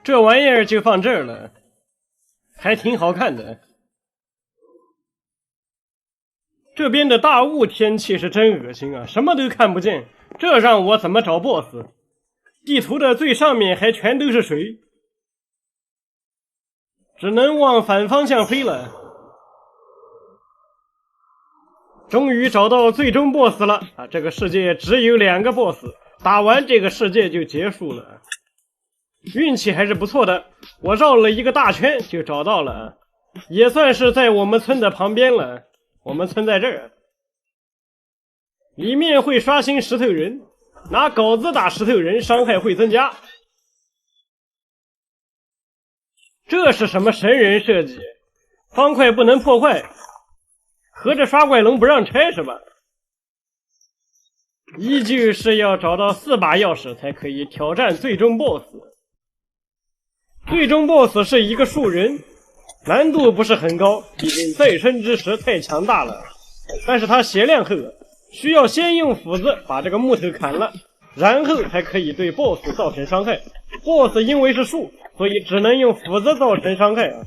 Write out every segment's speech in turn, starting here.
這玩意兒就放這兒了，還挺好看的。這邊的大霧天氣是真惡心啊，什麼都看不見，這讓我怎麼找 BOSS？ 地圖的最上面還全都是水，只能往反方向飞了。終於找到最終 BOSS 了啊！這個世界只有2個 BOSS， 打完這個世界就結束了。運氣還是不錯的，我繞了一個大圈就找到了，也算是在我們村的旁邊了。我們村在这兒，裡面會刷新石頭人，拿镐子打石头人傷害會增加。這是什麼神人設計？方塊不能破壞，合着刷怪龍不讓拆是吧？依舊是要找到4把鑰匙才可以挑戰最終 BOSS。最終 BOSS 是一個樹人，難度不是很高，畢竟再生之石太強大了。但是它血量厚，需要先用斧子把这個木頭砍了，然後才可以對 BOSS 造成傷害。BOSS 因為是樹，所以只能用斧子造成傷害啊。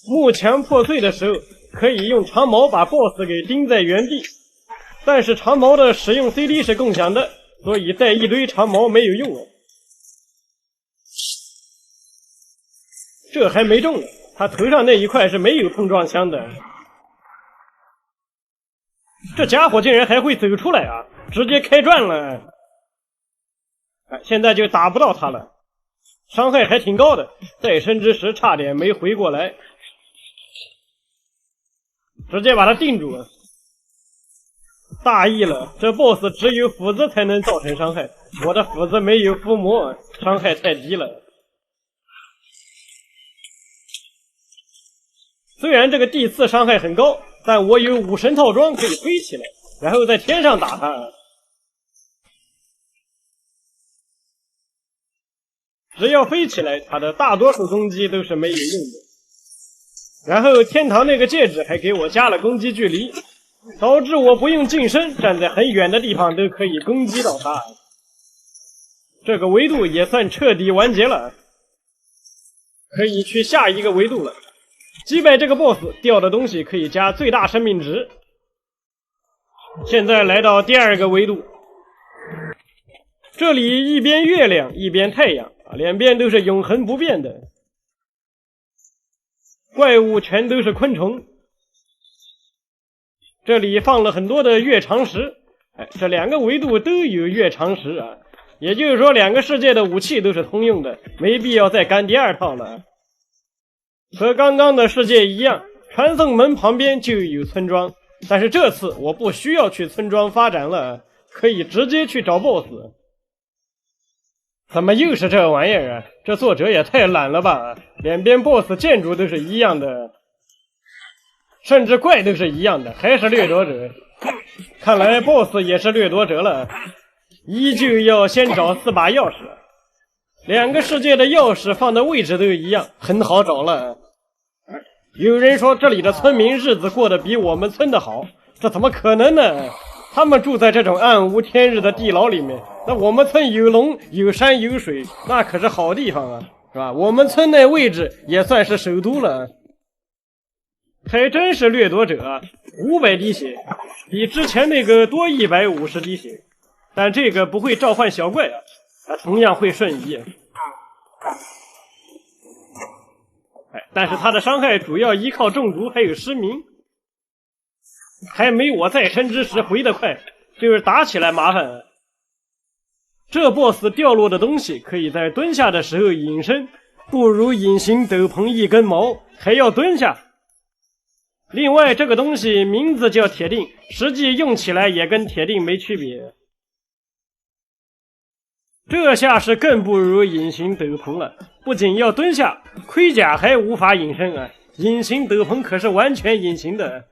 木牆破碎的時候，可以用長矛把 BOSS 給釘在原地，但是長矛的使用 CD 是共享的，所以帶一堆長矛沒有用啊。這還沒中呢，他頭上那一塊是沒有碰撞槍的。這家伙竟然還會走出來啊，直接開轉了。現在就打不到他了，傷害還挺高的，再生之時差點沒回過來，直接把他定住了。大意了，這 BOSS 只有斧子才能造成傷害，我的斧子沒有附魔，傷害太低了。雖然這個地刺傷害很高，但我有武神套裝可以飛起來，然後在天上打他。只要飛起來，他的大多數攻擊都是沒有用的。然後天堂那個戒指還給我加了攻擊距離，導致我不用近身，站在很遠的地方都可以攻擊到他。這個維度也算徹底完結了，可以去下一個維度了。擊敗這個 BOSS 掉的東西可以加最大生命值。現在來到第2個維度，這裡一邊月亮一邊太陽，兩邊都是永恆不變的，怪物全都是昆蟲。這裡放了很多的月長石，這2個維度都有月長石啊，也就是說2個世界的武器都是通用的，沒必要再幹第2套了。和剛剛的世界一樣，傳送門旁邊就有村莊，但是這次我不需要去村莊發展了，可以直接去找 BOSS。怎麼又是這玩意兒啊？這作者也太懶了吧！兩邊 BOSS 建築都是一樣的，甚至怪都是一樣的，還是掠奪者。看來 BOSS 也是掠夺者了，依舊要先找4把鑰匙。2個世界的鑰匙放的位置都一樣，很好找了。有人說這裡的村民日子過得比我們村的好，這怎麼可能呢？他們住在這種暗無天日的地牢裡面，那我們村有龍有山有水，那可是好地方啊，是吧？我們村那位置也算是首都了。還真是掠夺者啊，500滴血，比之前那個多150滴血，但這個不會召喚小怪啊，它同樣會瞬移。但是它的傷害主要依靠中毒還有失明，還沒我再生之時回得快，就是打起來麻煩。這 BOSS 掉落的東西可以在蹲下的時候隐身，不如隱形斗篷一根毛，還要蹲下。另外這個東西名字叫鐵锭，實際用起來也跟鐵锭沒區別。這下是更不如隱形斗篷了，不僅要蹲下，盔甲還無法隱身啊！隱形斗篷可是完全隱形的。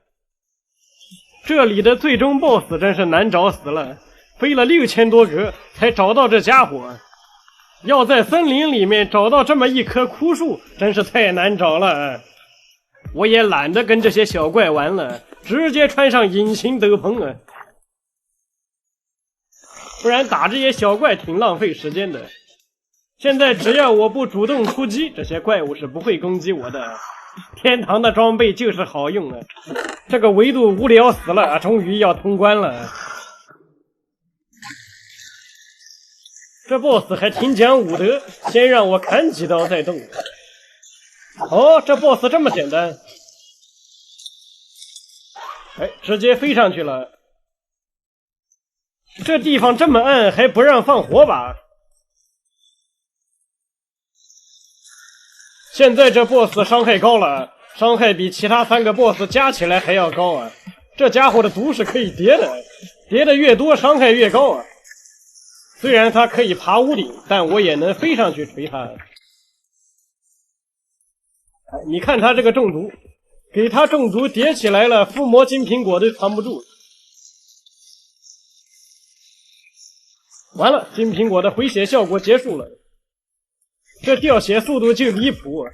這裡的最終 BOSS 真是難找死了，飛了6000多格才找到這家伙。要在森林裡面找到這麼一棵枯樹，真是太難找了。我也懶得跟這些小怪玩了，直接穿上隱形斗篷啊！不然打這些小怪挺浪費時間的。現在只要我不主動出擊，這些怪物是不會攻擊我的。天堂的裝備就是好用啊！這個維度無聊死了，終於要通關了。這 boss 還挺講武德，先讓我砍幾刀再動。哦，這 boss 這麼簡單。哎，直接飛上去了。這地方這麼暗，還不讓放火把？現在這 boss 傷害高了，傷害比其他3個 boss 加起來還要高啊！這家伙的毒是可以疊的，疊的越多，傷害越高啊！雖然它可以爬屋頂，但我也能飛上去錘它。你看他這個中毒，給他中毒疊起來了，附魔金蘋果都藏不住。完了，金蘋果的回血效果結束了。這掉血速度就離譜，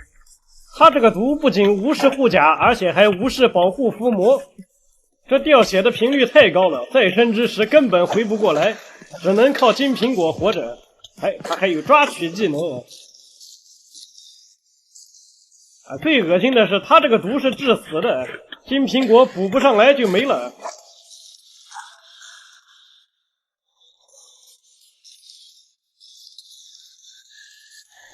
他這個毒不僅無視護甲，而且還無視保護伏魔。這掉血的頻率太高了，再生之時根本回不過來，只能靠金蘋果活着。哎，他還有抓取技能啊！最惡心的是，他这個毒是致死的，金蘋果補不上來就沒了。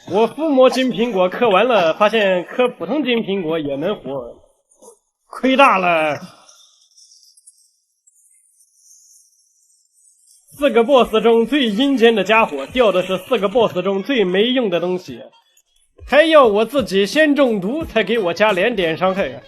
我伏魔金蘋果磕完了，發現磕普通金蘋果也能活，虧大了。4個 boss 中最陰間的家伙，掉的是4個 boss 中最沒用的東西，還要我自己先中毒才給我加2點傷害。